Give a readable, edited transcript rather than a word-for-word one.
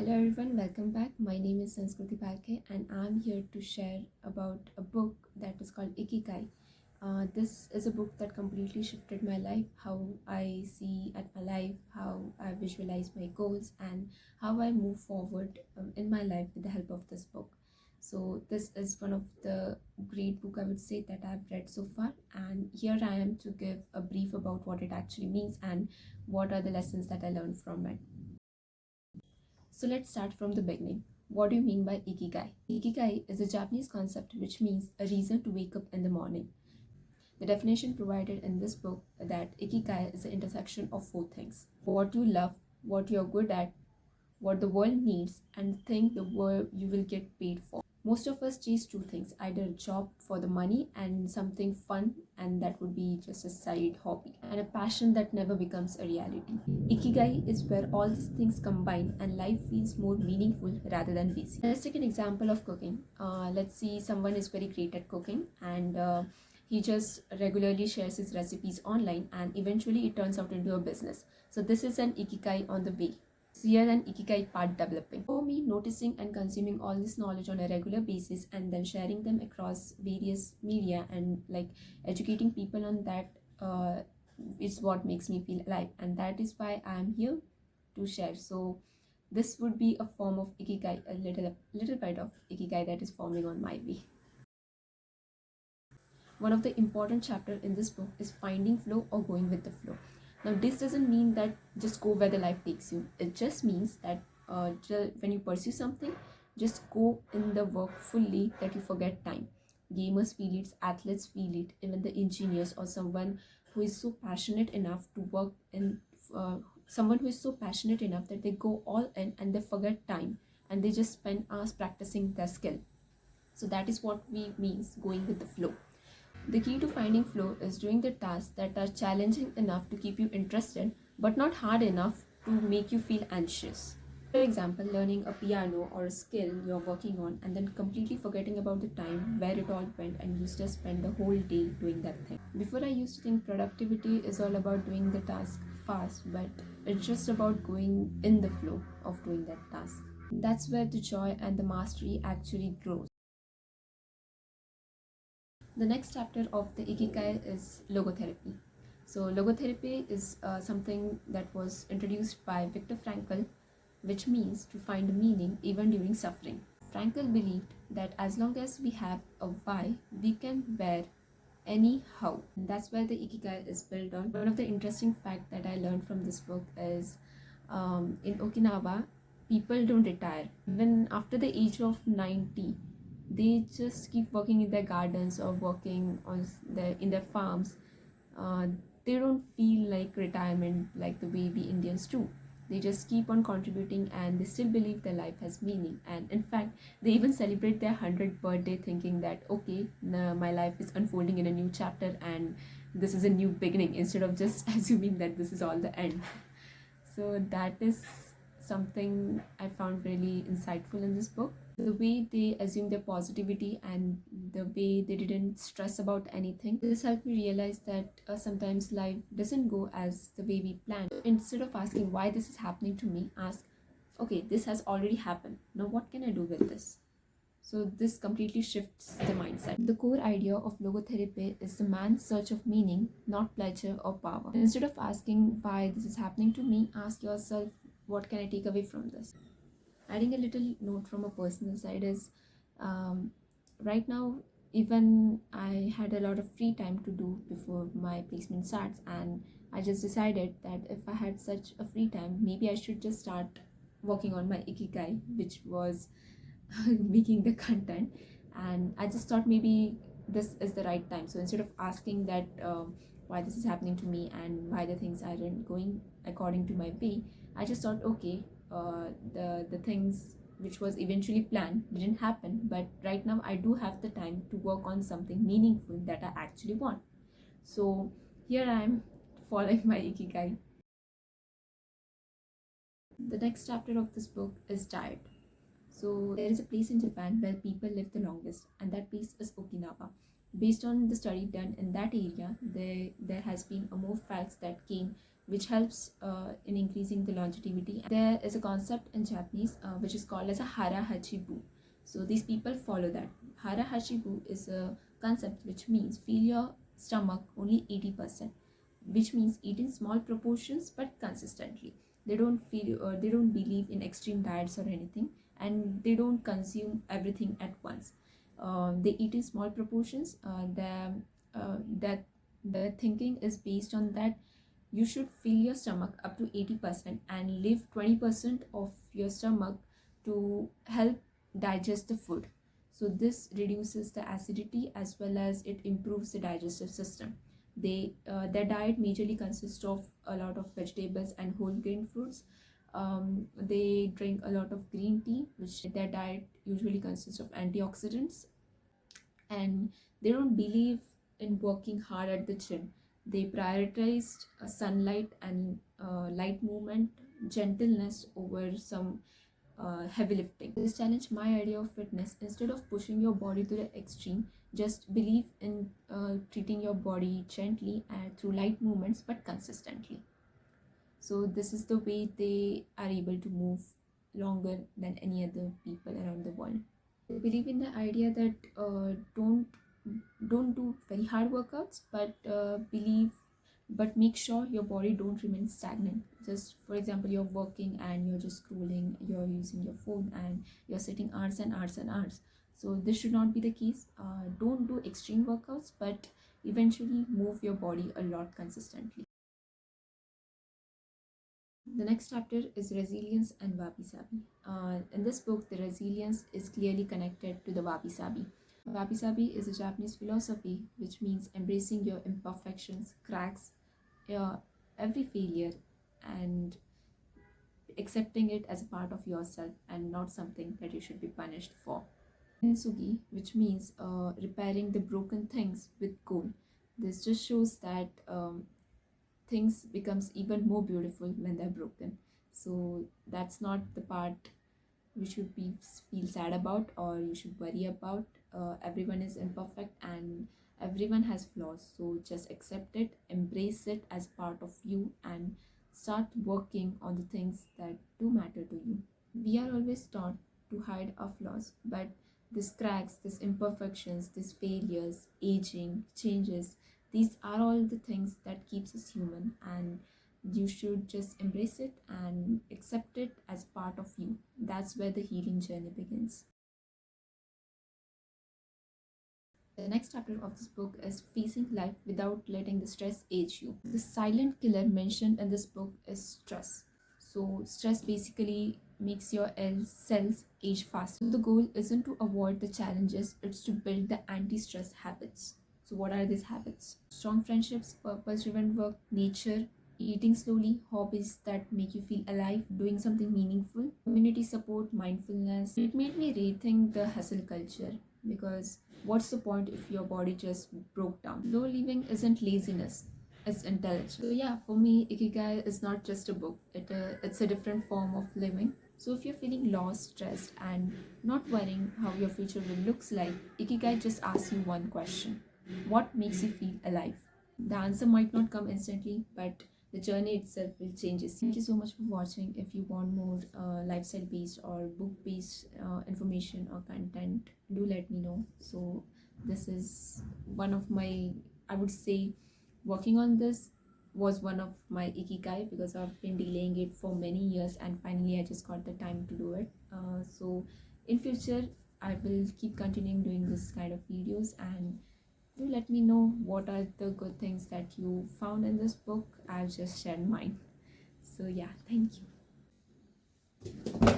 Hello everyone, welcome back. My name is Sanskriti Palke and I'm here to share about a book that is called Ikigai. This is a book that completely shifted my life, how I see at my life, how I visualize my goals, and how I move forward in my life with the help of this book. So this is one of the great book I would say that I've read so far, and here I am to give a brief about what it actually means and what are the lessons that I learned from it. So let's start from the beginning. What do you mean by Ikigai? Ikigai is a Japanese concept which means a reason to wake up in the morning. The definition provided in this book that Ikigai is the intersection of four things: what you love, what you're good at, what the world needs, and the thing the world you will get paid for. Most of us chase two things, either a job for the money and something fun, and that would be just a side hobby, and a passion that never becomes a reality. Ikigai is where all these things combine and life feels more meaningful rather than busy. Let's take an example of cooking. Let's see someone is very great at cooking and he just regularly shares his recipes online and eventually it turns out into a business. So this is an Ikigai on the way. So here an Ikigai part developing. For me, noticing and consuming all this knowledge on a regular basis and then sharing them across various media and like educating people on that is what makes me feel alive, and that is why I am here to share. So this would be a form of Ikigai, a little bit of Ikigai that is forming on my way. One of the important chapter in this book is finding flow or going with the flow. Now this doesn't mean that just go where the life takes you. It just means that when you pursue something, just go in the work fully that you forget time. Gamers feel it, athletes feel it, even the engineers or someone who is so passionate enough to work in someone who is so passionate enough that they go all in and they forget time and they just spend hours practicing their skill. So that is what we means going with the flow. The key to finding flow is doing the tasks that are challenging enough to keep you interested but not hard enough to make you feel anxious. For example, learning a piano or a skill you're working on and then completely forgetting about the time where it all went and you just spend the whole day doing that thing. Before I used to think productivity is all about doing the task fast, but it's just about going in the flow of doing that task. That's where the joy and the mastery actually grows. The next chapter of the Ikigai is logotherapy. So logotherapy is something that was introduced by Viktor Frankl, which means to find meaning even during suffering. Frankl believed that as long as we have a why, we can bear any how. And that's where the Ikigai is built on. One of the interesting facts that I learned from this book is in Okinawa, people don't retire. Even after the age of 90, they just keep working in their gardens or working on in their farms. uh, they don't feel like retirement like the way we Indians do. They just keep on contributing and they still believe their life has meaning, and in fact they even celebrate their 100th birthday thinking that okay, my life is unfolding in a new chapter and this is a new beginning, instead of just assuming that this is all the end. So that is something I found really insightful in this book. The way they assumed their positivity and the way they didn't stress about anything. This helped me realize that sometimes life doesn't go as the way we planned. Instead of asking why this is happening to me, ask, okay, this has already happened. Now what can I do with this? So this completely shifts the mindset. The core idea of logotherapy is the man's search of meaning, not pleasure or power. Instead of asking why this is happening to me, ask yourself, what can I take away from this? Adding a little note from a personal side is, um, right now, even I had a lot of free time to do before my placement starts, and I just decided that if I had such a free time, maybe I should just start working on my Ikigai, which was making the content. And I just thought maybe this is the right time. So instead of asking that why this is happening to me and why the things aren't going according to my way, I just thought, okay, the things which was eventually planned didn't happen, but right now I do have the time to work on something meaningful that I actually want. So here I am following my Ikigai. The next chapter of this book is diet. So there is a place in Japan where people live the longest, and that place is Okinawa. Based on the study done in that area, there has been a more facts that came which helps in increasing the longevity. There is a concept in Japanese which is called as a hara hachibu. So these people follow that. Hara hachibu is a concept which means fill your stomach only 80%, which means eat in small proportions but consistently. They don't believe in extreme diets or anything, and they don't consume everything at once. They eat in small proportions. That the thinking is based on that you should fill your stomach up to 80% and leave 20% of your stomach to help digest the food. So this reduces the acidity as well as it improves the digestive system. Their diet majorly consists of a lot of vegetables and whole grain fruits. They drink a lot of green tea, which their diet usually consists of antioxidants, and they don't believe in working hard at the gym. They prioritized sunlight and light movement, gentleness over some heavy lifting. This challenged my idea of fitness. Instead of pushing your body to the extreme, just believe in treating your body gently and through light movements but consistently. So this is the way they are able to move longer than any other people around the world. I believe in the idea that don't do very hard workouts, but but make sure your body don't remain stagnant. Just for example, you're working and you're just scrolling, you're using your phone and you're sitting hours and hours and hours. So this should not be the case. Don't do extreme workouts, but eventually move your body a lot consistently. The next chapter is resilience and Wabi-Sabi. In this book, the resilience is clearly connected to the Wabi-Sabi. Wabi-Sabi is a Japanese philosophy which means embracing your imperfections, cracks, every failure, and accepting it as a part of yourself and not something that you should be punished for. Kintsugi, which means repairing the broken things with gold. This just shows that things becomes even more beautiful when they're broken. So that's not the part you should be feel sad about or you should worry about. Everyone is imperfect and everyone has flaws, so just accept it, embrace it as part of you, and start working on the things that do matter to you. We are always taught to hide our flaws, but these cracks, these imperfections, these failures, aging, changes, these are all the things that keeps us human, and you should just embrace it and accept it as part of you. That's where the healing journey begins. The next chapter of this book is facing life without letting the stress age you. The silent killer mentioned in this book is stress. So stress basically makes your cells age faster. The goal isn't to avoid the challenges, it's to build the anti-stress habits. So what are these habits? Strong friendships, purpose-driven work, nature, eating slowly, hobbies that make you feel alive, doing something meaningful, community support, mindfulness. It made me rethink the hustle culture, because what's the point if your body just broke down? Slow living isn't laziness, it's intelligence. So yeah, for me, Ikigai is not just a book, it's a different form of living. So if you're feeling lost, stressed, and not worrying how your future will looks like, Ikigai just asks you one question: what makes you feel alive? The answer might not come instantly, but the journey itself will change you. Thank you so much for watching. If you want more lifestyle based or book based information or content, do let me know. So this is one of my, I would say, working on this was one of my ikigai, because I've been delaying it for many years and finally I just got the time to do it. So in future I will keep continuing doing this kind of videos, and do let me know what are the good things that you found in this book. I've just shared mine. So yeah, thank you.